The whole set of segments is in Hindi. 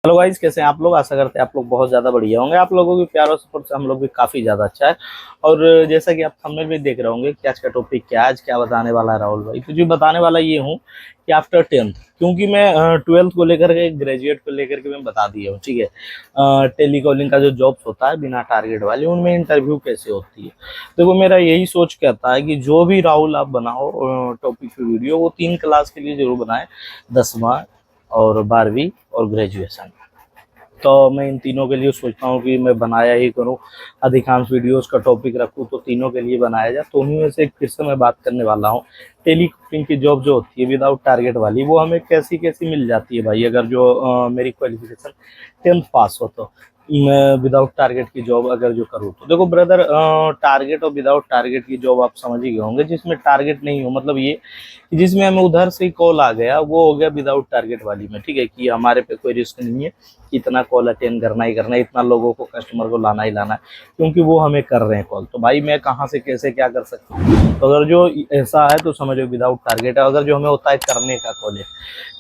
हेलो गाइस, कैसे हैं आप लोग। आशा करते हैं आप लोग बहुत ज़्यादा बढ़िया होंगे। आप लोगों की प्यार और सपोर्ट से हम लोग भी काफ़ी ज़्यादा अच्छा है। और जैसा कि आप थंबनेल में देख रहे होंगे कि आज का टॉपिक क्या है, आज क्या बताने वाला है राहुल भाई। तो जो बताने वाला ये हूँ कि आफ्टर 10th, क्योंकि मैं 12th को लेकर के ग्रेजुएट को लेकर के मैं बता दिया हूँ, ठीक है। टेलीकॉलिंग का जो जॉब्स होता है बिना टारगेट वाली, उनमें इंटरव्यू कैसे होती है। देखो, मेरा यही सोच कहता है कि जो भी राहुल आप बनाओ टॉपिक की वीडियो, वो 3 क्लास के लिए जरूर बनाए, 10वां और 12वीं और ग्रेजुएशन। तो मैं इन तीनों के लिए सोचता हूँ कि मैं बनाया ही करूँ, अधिकांश वीडियोस का टॉपिक रखूँ तो तीनों के लिए बनाया जाए। तो उन्हीं में से एक फिर से मैं बात करने वाला हूँ, टेली कुकिंग की जॉब जो होती है विदाउट टारगेट वाली, वो हमें कैसी कैसी मिल जाती है भाई। अगर जो मेरी क्वालिफिकेशन 10th पास हो, तो मैं विदाउट टारगेट की जॉब अगर जो करूँ तो देखो ब्रदर, टारगेट और विदाउट टारगेट की जॉब आप समझ ही गए होंगे। जिसमें टारगेट नहीं हो, मतलब ये कि जिसमें हमें उधर से ही कॉल आ गया, वो हो गया विदाउट टारगेट वाली में, ठीक है। कि हमारे पे कोई रिस्क नहीं है, इतना कॉल अटेंड करना ही करना है, इतना लोगों को कस्टमर को लाना ही लाना है, क्योंकि वो हमें कर रहे हैं कॉल। तो भाई मैं कहाँ से कैसे क्या कर सकता हूँ। तो अगर जो ऐसा है तो समझो विदाउट टारगेट है। अगर जो हमें होता है करने का कॉल है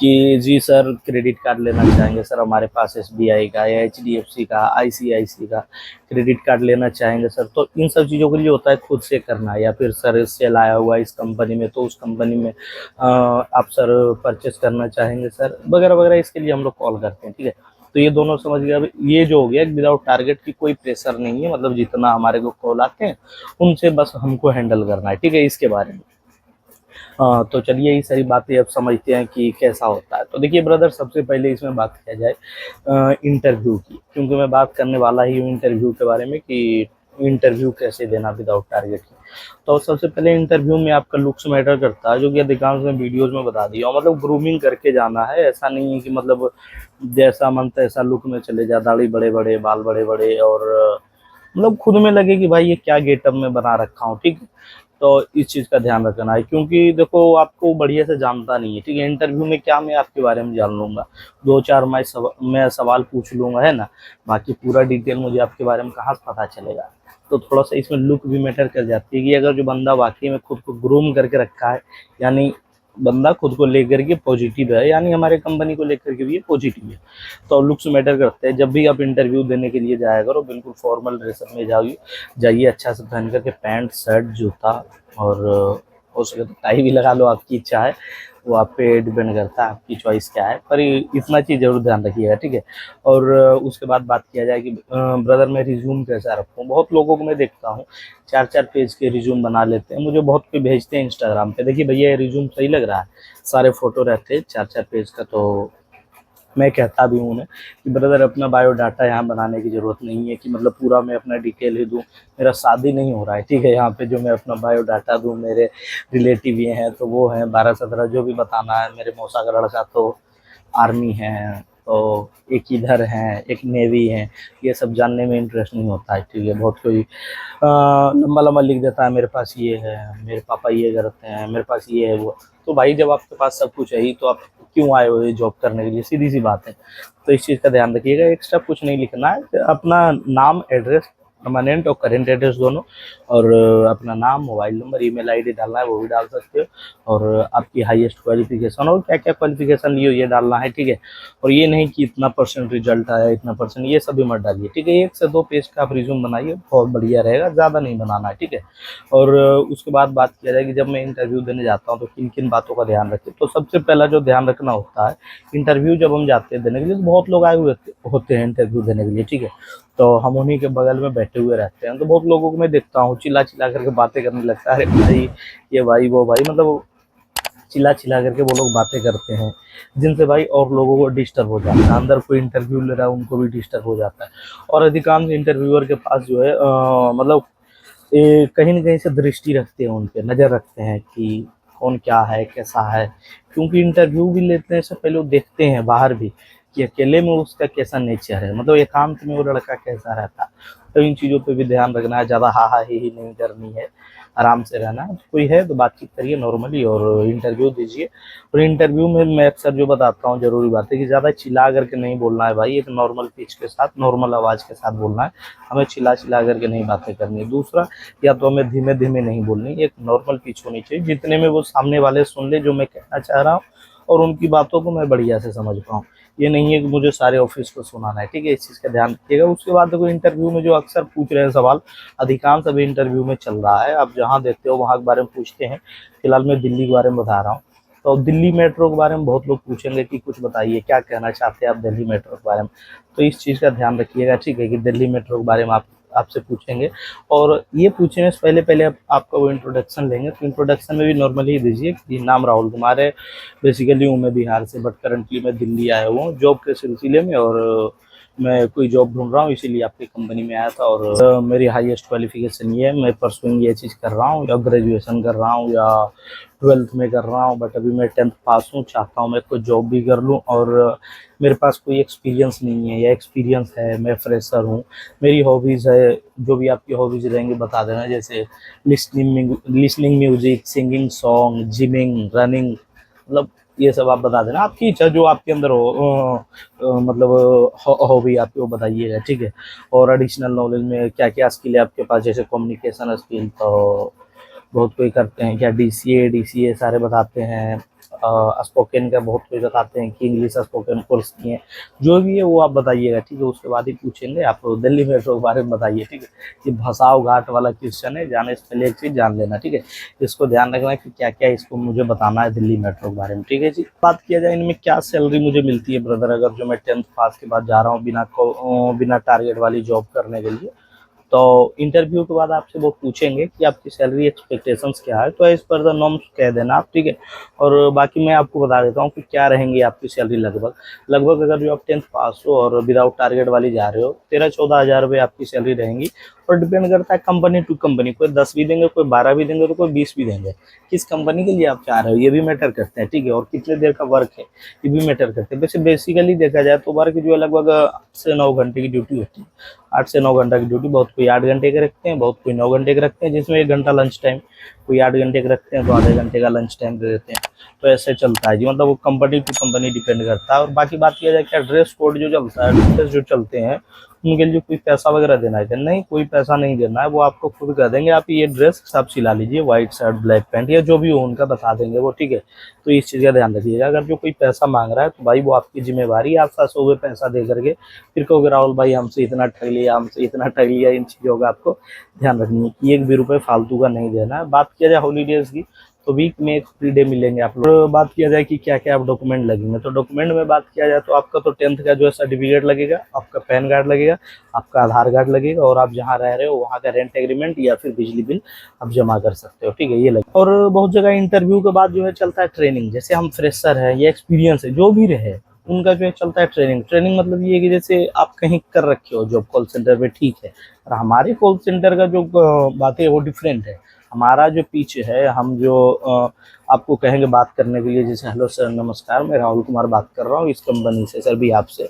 कि जी सर क्रेडिट कार्ड लेना चाहेंगे सर, हमारे पास SBI का या HDFC का, ICICI का क्रेडिट कार्ड लेना चाहेंगे सर, तो इन सब चीज़ों के लिए होता है खुद से करना। या फिर सर सेल आया हुआ इस कंपनी में, तो उस कंपनी में आप सर परचेस करना चाहेंगे सर, वगैरह वगैरह, इसके लिए हम लोग कॉल करते हैं, ठीक है। तो ये दोनों समझ गया। ये जो हो गया विदाउट टारगेट की, कोई प्रेशर नहीं है, मतलब जितना हमारे को कॉल आते हैं उनसे बस हमको हैंडल करना है, ठीक है। इसके बारे में तो चलिए ये सारी बातें अब समझते हैं कि कैसा होता है। तो देखिए ब्रदर, सबसे पहले इसमें बात किया जाए इंटरव्यू की, क्योंकि मैं बात करने वाला ही हूँ इंटरव्यू के बारे में कि इंटरव्यू कैसे देना विदाउट टारगेट की। तो सबसे पहले इंटरव्यू में आपका लुक्स मैटर करता है, जो कि अधिकांश में वीडियोज में बता दिया हूँ। मतलब ग्रूमिंग करके जाना है, ऐसा नहीं है कि मतलब जैसा मन तैसा लुक में चले जा, दाढ़ी बड़े बड़े, बाल बड़े बड़े, और मतलब खुद में लगे कि भाई ये क्या गेटअप में बना रखा हूँ, ठीक है। तो इस चीज़ का ध्यान रखना है, क्योंकि देखो आपको बढ़िया से जानता नहीं है, ठीक है। इंटरव्यू में क्या मैं आपके बारे में जान लूँगा, 2-4 मैं सवाल पूछ लूँगा, है ना। बाकी पूरा डिटेल मुझे आपके बारे में कहाँ से पता चलेगा। तो थोड़ा सा इसमें लुक भी मैटर कर जाती है कि अगर जो बंदा वाकई में खुद को ग्रूम करके रखा है, यानी बंदा खुद को लेकर के पॉजिटिव है, यानी हमारे कंपनी को लेकर के भी ये पॉजिटिव है, तो लुक्स मैटर करते हैं। जब भी आप इंटरव्यू देने के लिए जाया करो, बिल्कुल फॉर्मल ड्रेसअप में जाइए, अच्छा से पहन करके, पैंट शर्ट जूता, और हो सके तो टाई भी लगा लो, आपकी इच्छा है, वो आप पे डिपेंड करता है आपकी चॉइस क्या है, पर इतना चीज़ जरूर ध्यान रखिएगा, ठीक है। और उसके बाद बात किया जाए कि ब्रदर मैं रिज्यूम कैसा रखूँ। बहुत लोगों को मैं देखता हूँ 4-4 पेज के रिज्यूम बना लेते हैं, मुझे बहुत कोई भेजते हैं इंस्टाग्राम पे, देखिए भैया ये रिज्यूम सही लग रहा है, सारे फोटो रहते हैं 4-4 पेज का। तो मैं कहता भी हूँ उन्हें कि ब्रदर अपना बायोडाटा यहाँ बनाने की ज़रूरत नहीं है कि मतलब पूरा मैं अपना डिटेल ही दूँ। मेरा शादी नहीं हो रहा है, ठीक है, यहाँ पे जो मैं अपना बायोडाटा दूँ। मेरे रिलेटिव ये हैं तो वो हैं 12-17 जो भी बताना है। मेरे मौसा का लड़का तो आर्मी है, तो एक इधर हैं, एक नेवी है, ये सब जानने में इंटरेस्ट नहीं होता है, ठीक है। बहुत कोई लंबा लंबा लिख देता है, मेरे पास ये है, मेरे पापा ये करते हैं, मेरे पास ये है वो। तो भाई जब आपके पास सब कुछ है ही, तो आप क्यों आए हो ये जॉब करने के लिए, सीधी सी बात है। तो इस चीज़ का ध्यान रखिएगा, एक्स्ट्रा कुछ नहीं लिखना है। अपना नाम, एड्रेस, परमानेंट और करेंट एड्रेस दोनों, और अपना नाम, मोबाइल नंबर, ईमेल आईडी डालना है, वो भी डाल सकते हो, और आपकी हाईएस्ट क्वालिफिकेशन और क्या क्या क्वालिफिकेशन ली हो ये डालना है, ठीक है। और ये नहीं कि इतना परसेंट रिजल्ट आया, इतना परसेंट, ये सभी मत डालिए, ठीक है। 1 से 2 पेज का आप रिज्यूम बनाइए, बहुत बढ़िया रहेगा, ज़्यादा नहीं बनाना है, ठीक है। और उसके बाद बात किया जाए कि जब मैं इंटरव्यू देने जाता हूँ तो किन किन बातों का ध्यान रखें। तो सबसे पहला जो ध्यान रखना होता है, इंटरव्यू जब हम जाते हैं देने के लिए, तो बहुत लोग आए हुए होते हैं इंटरव्यू देने के लिए, ठीक है। तो हम उन्हीं के बगल में बैठे हुए रहते हैं, तो बहुत लोगों को मैं देखता हूँ चिल्ला चिल्ला करके बातें करने लगता है, अरे भाई ये भाई वो भाई, मतलब चिल्ला चिल्ला करके वो लोग बातें करते हैं, जिनसे भाई और लोगों को डिस्टर्ब हो जाता है। अंदर कोई इंटरव्यू ले रहा है उनको भी डिस्टर्ब हो जाता है। और अधिकांश इंटरव्यूअर के पास जो है मतलब कहीं न कहीं से दृष्टि रखते हैं, उन पे नज़र रखते हैं कि कौन क्या है, कैसा है। क्योंकि इंटरव्यू भी लेते हैं, इससे पहले वो देखते हैं बाहर भी कि अकेले में उसका कैसा नेचर है, मतलब एकांत में वो लड़का कैसा रहता है। तो इन चीज़ों पे भी ध्यान रखना है, ज़्यादा हा हा ही नहीं करनी है, आराम से रहना है। कोई है तो बातचीत करिए नॉर्मली और इंटरव्यू दीजिए। और इंटरव्यू में मैं अक्सर जो बताता हूँ, ज़रूरी बात है कि ज़्यादा चिल्ला करके नहीं बोलना है भाई, एक नॉर्मल पिच के साथ, नॉर्मल आवाज़ के साथ बोलना है। हमें चिल्ला चिल्ला करके नहीं बातें करनी है। दूसरा, या तो हमें धीमे धीमे नहीं बोलनी, एक नॉर्मल पिच होनी चाहिए, जितने में वो सामने वाले सुन ले जो मैं कहना चाह रहा हूँ और उनकी बातों को मैं बढ़िया से समझ पाऊँ। ये नहीं है कि मुझे सारे ऑफिस को सुनाना है, ठीक है, इस चीज़ का ध्यान रखिएगा। उसके बाद देखो इंटरव्यू में जो अक्सर पूछ रहे हैं सवाल, अधिकांश अभी इंटरव्यू में चल रहा है, आप जहाँ देखते हो वहाँ के बारे में पूछते हैं। फिलहाल मैं दिल्ली के बारे में बता रहा हूँ। तो दिल्ली मेट्रो के बारे में बहुत लोग पूछेंगे कि कुछ बताइए, क्या कहना चाहते हैं आप दिल्ली मेट्रो के बारे में। तो इस चीज़ का ध्यान रखिएगा, ठीक है, कि दिल्ली मेट्रो के बारे में आपसे पूछेंगे। और ये पूछने से पहले पहले आपका वो इंट्रोडक्शन लेंगे, तो इंट्रोडक्शन में भी नॉर्मली ही दीजिए कि नाम राहुल कुमार है, बेसिकली हूँ मैं बिहार से, बट करंटली मैं दिल्ली आया हुआ हूँ जॉब के सिलसिले में, और मैं कोई जॉब ढूंढ रहा हूँ, इसीलिए आपकी कंपनी में आया था। और मेरी हाईएस्ट क्वालिफिकेशन ये है, मैं परसुइंग ये चीज़ कर रहा हूँ, या ग्रेजुएशन कर रहा हूँ या 12th में कर रहा हूँ, बट अभी मैं 10th पास हूँ, चाहता हूँ मैं कोई जॉब भी कर लूँ, और मेरे पास कोई एक्सपीरियंस नहीं है या एक्सपीरियंस है, मैं फ्रेशर हूँ। मेरी हॉबीज़ है, जो भी आपकी हॉबीज़ रहेंगी बता देना, जैसे listening music, singing song, gymming, running, मतलब ये सब आप बता देना। आपकी इच्छा जो आपके अंदर हो, मतलब हॉबी आपकी, वो बताइएगा, ठीक है। और एडिशनल नॉलेज में क्या क्या स्किल है आपके पास, जैसे कम्युनिकेशन स्किल, तो बहुत कोई करते हैं क्या, डीसीए सारे बताते हैं। स्पोकन का बहुत कोई बताते हैं कि इंग्लिश स्पोकन कोर्स किए हैं, जो भी है वो आप बताइएगा, ठीक है। उसके बाद ही पूछेंगे आप दिल्ली मेट्रो के बारे में बताइए, ठीक है। ये भसाव घाट वाला क्वेश्चन है, जाने से पहले एक चीज़ जान लेना, ठीक है। इसको ध्यान रखना कि क्या क्या इसको मुझे बताना है दिल्ली मेट्रो के बारे में, ठीक है जी। बात किया जाए इनमें क्या सैलरी मुझे मिलती है ब्रदर, अगर जो मैं 10th पास के बाद जा रहा हूँ बिना टारगेट वाली जॉब करने के लिए, तो इंटरव्यू के बाद आपसे वो पूछेंगे कि आपकी सैलरी एक्सपेक्टेशंस क्या है, तो एज पर द नॉर्म्स कह देना आप, ठीक है। और बाकी मैं आपको बता देता हूँ कि क्या रहेंगी आपकी सैलरी लगभग लगभग। अगर जो आप 10th पास हो और विदाउट टारगेट वाली जा रहे हो, 13-14 हज़ार रुपये आपकी सैलरी रहेंगी। और डिपेंड करता है कंपनी टू कंपनी, कोई 10 भी देंगे, कोई 12 भी देंगे, तो कोई 20 भी देंगे। किस कंपनी के लिए आप चाह रहे हो ये भी मैटर करते हैं, ठीक है। और कितने देर का वर्क है ये भी मैटर करते हैं। वैसे बेसिकली देखा जाए तो वर्क जो है लगभग 8 से 9 घंटे की ड्यूटी होती है। 8 से 9 घंटा की ड्यूटी, बहुत कोई 8 घंटे के रखते हैं, बहुत कोई 9 घंटे के रखते हैं, जिसमें 1 घंटा लंच टाइम। कोई 8 घंटे के रखते हैं तो आधे घंटे का लंच टाइम दे देते हैं। तो ऐसे चलता है जी, मतलब वो कंपनी टू कंपनी डिपेंड करता है। और बाकी बात किया जाए क्या ड्रेस कोड जो चलता है, ड्रेस जो चलते हैं, उनके लिए कोई पैसा वगैरह देना है? नहीं, कोई पैसा नहीं देना है, वो आपको खुद कह देंगे आप ये ड्रेस आप सिला लीजिए, व्हाइट शर्ट ब्लैक पैंट या जो भी हो उनका बता देंगे वो, ठीक है। तो इस चीज़ का ध्यान रखिएगा। अगर जो कोई पैसा मांग रहा है तो भाई वो आपकी जिम्मेवारी है, आप फंस हो गए पैसा दे करके, फिर कहोगे राहुल भाई हमसे इतना ठग लिया, हमसे इतना ठग लिया। इन चीज़ों का आपको ध्यान रखनी है कि 1 भी रुपये फालतू का नहीं देना है। बात किया जाए हॉलीडेज़ की, तो वीक में एक फ्री डे मिलेंगे आप लोग। बात किया जाए कि क्या क्या आप डॉक्यूमेंट लगेंगे, तो डॉक्यूमेंट में बात किया जाए तो आपका तो 10th का जो है सर्टिफिकेट लगेगा, आपका पैन कार्ड लगेगा, आपका आधार कार्ड लगेगा, और आप जहाँ रह रहे हो वहाँ का रेंट एग्रीमेंट या फिर बिजली बिल आप जमा कर सकते हो, ठीक है, ये लगेगा। और बहुत जगह इंटरव्यू के बाद जो है चलता है ट्रेनिंग। जैसे हम फ्रेशर है या एक्सपीरियंस है जो भी रहे, उनका जो है चलता है ट्रेनिंग। ट्रेनिंग मतलब ये है कि जैसे आप कहीं कर रखे हो जॉब कॉल सेंटर पे, ठीक है, और हमारे कॉल सेंटर का जो बात है वो डिफरेंट है। हमारा जो पिच है, हम जो आपको कहेंगे बात करने के लिए, जैसे हेलो सर नमस्कार, मैं राहुल कुमार बात कर रहा हूँ इस कंपनी से, सर भी आपसे,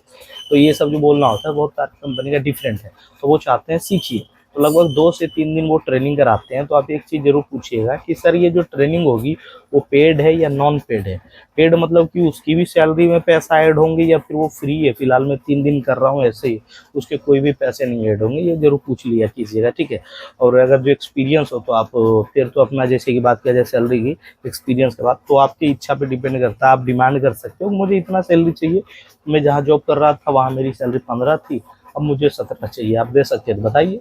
तो ये सब जो बोलना होता है बहुत सारी कंपनी का डिफरेंट है। तो वो चाहते हैं सीखिए, तो लगभग 2 से 3 दिन वो ट्रेनिंग कराते हैं। तो आप एक चीज़ जरूर पूछिएगा कि सर ये जो ट्रेनिंग होगी वो पेड है या नॉन पेड है। पेड मतलब कि उसकी भी सैलरी में पैसा ऐड होंगे या फिर वो फ्री है, फिलहाल मैं 3 दिन कर रहा हूँ ऐसे ही, उसके कोई भी पैसे नहीं ऐड होंगे, ये जरूर पूछ लिया कीजिएगा, ठीक है। और अगर जो एक्सपीरियंस हो तो आप फिर तो अपना, जैसे कि बात किया जाए सैलरी की एक्सपीरियंस के बाद, तो आपकी इच्छा पे डिपेंड करता है। आप डिमांड कर सकते हो मुझे इतना सैलरी चाहिए, मैं जहाँ जॉब कर रहा था वहाँ मेरी सैलरी 15 थी, अब मुझे 17 चाहिए, आप दे सकते हैं? बताइए,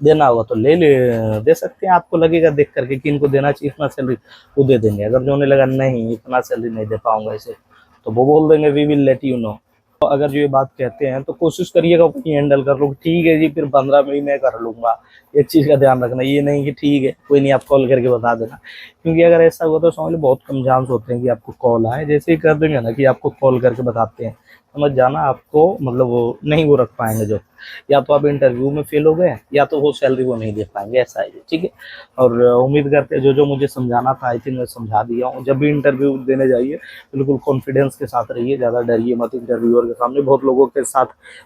देना होगा तो ले दे सकते हैं। आपको लगेगा देख करके कि इनको देना चाहिए इतना सैलरी, वो दे देंगे। अगर जो उन्हें लगा नहीं इतना सैलरी नहीं दे पाऊंगा इसे, तो वो बोल देंगे we will let you know. तो अगर जो ये बात कहते हैं तो कोशिश करिएगा अपनी हैंडल कर लो, ठीक है जी फिर 15 में ही मैं कर लूँगा। एक चीज़ का ध्यान रखना, ये नहीं कि ठीक है कोई नहीं, आप कॉल करके बता देना, क्योंकि अगर ऐसा हुआ तो समझ लो बहुत कम चांस होते हैं कि आपको कॉल आए। जैसे ही कर देंगे ना कि आपको कॉल करके बताते हैं, समझ जाना आपको, मतलब वो नहीं वो रख पाएंगे जो, या तो आप इंटरव्यू में फेल हो गए या तो वो सैलरी वो नहीं दे पाएंगे, ऐसा है, ठीक है। और उम्मीद करते हैं जो जो मुझे समझाना था आई थिंक मैं समझा दिया हूँ। जब भी इंटरव्यू देने जाइए बिल्कुल कॉन्फिडेंस के साथ रहिए, ज़्यादा डरिए मत इंटरव्यूअर के सामने। बहुत लोगों के साथ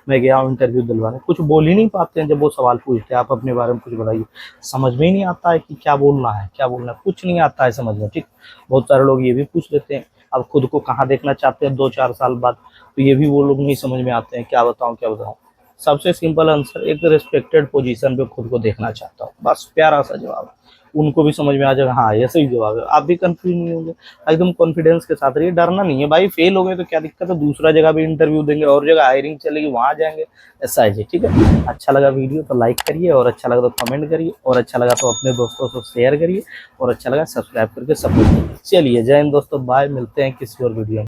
मैं गया हूँ इंटरव्यू दिलवाने, कुछ बोल ही नहीं पाते हैं जब वो सवाल पूछते हैं आप अपने बारे में कुछ बताइए, समझ में ही नहीं आता है कि क्या बोलना है क्या बोलना है, कुछ नहीं आता है समझ में, ठीक। बहुत सारे लोग ये भी पूछ लेते हैं आप खुद को कहाँ देखना चाहते हैं 2-4 साल बाद, तो ये भी वो लोग नहीं समझ में आते हैं, क्या बताऊँ क्या बताऊँ। सबसे सिंपल आंसर, एक रिस्पेक्टेड पोजीशन पे खुद को देखना चाहता हूँ, बस प्यारा सा जवाब। उनको भी समझ में आ जाएगा हाँ ये सही जवाब है, आप भी कंफ्यूज नहीं होंगे। एकदम कॉन्फिडेंस के साथ रहिए, डरना नहीं है भाई, फेल हो गए तो क्या दिक्कत है, दूसरा जगह भी इंटरव्यू देंगे और जगह हायरिंग चलेगी वहाँ जाएंगे, ऐसा है जी। ठीक है, अच्छा लगा वीडियो तो लाइक करिए, और अच्छा लगा तो कमेंट करिए, और अच्छा लगा तो अपने दोस्तों से शेयर करिए, और अच्छा लगा सब्सक्राइब करके सपोर्ट करिए। चलिए जय हिंद दोस्तों, बाय, मिलते हैं किसी और वीडियो में।